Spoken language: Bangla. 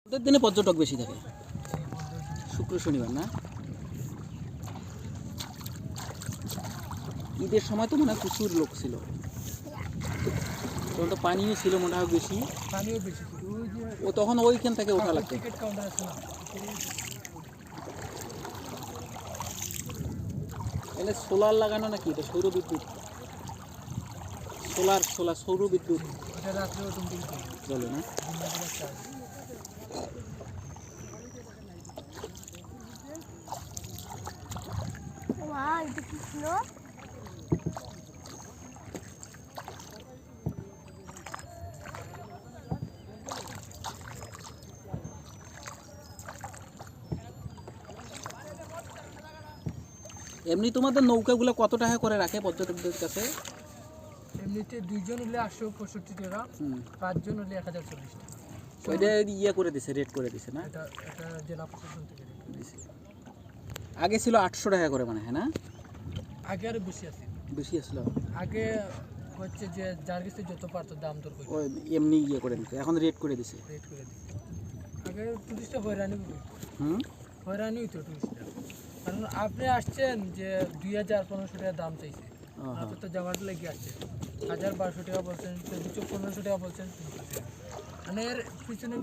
ওদের দিনে পর্যটক বেশি থাকে, শুক্র শনিবার না? ঈদের সময় তো মনে হয় প্রচুর লোক ছিল, তখন তো পানিও ছিল মনে হয় বেশি। পানিও বেশি ছিল। ওই যে ও তখন ওইখান থেকে ওঠা লাগতো। টিকিট কাউন্টার আছে না, এখানে সোলার লাগানো নাকি? এটা সৌর বিদ্যুৎ, সৌর বিদ্যুৎ ওটা রাত্রে অটোমেটিক চলে না? ওয়াও, এটা কি ছিল? এমনি তোমাদের নৌকাগুলো কত টাকা করে রাখে পর্যটকদের কাছে? এমনিতে 2 জন হলে 865 টাকা, 5 জন হলে 1040 টাকা। ওইটা ইয়ে করে দিছে, রেট করে দিছে না? এটা জেলা প্রশাসন থেকে দিছে। আগে ছিল 800 টাকা করে মানে, হ্যাঁ না? আগে আরো বেশি আছে। বেশি আসলো। আগে হচ্ছে যে যার কাছে যত পারতো দাম দর করে ওই এমনি ইয়ে করে দিতে, এখন রেট করে দিছে। রেট করে দিত। আগে টুরিস্টটা হয়রানি হইতো টুরিস্টরা, কারণ আপনি আসছেন যে 2000-1500 টাকা দাম চাইছে, আপনি তো জায়গাটা লেগে আসছেন 1000-1200 টাকা বলছেন, 1400-1500 টাকা বলছেন, মানে এর পিছনে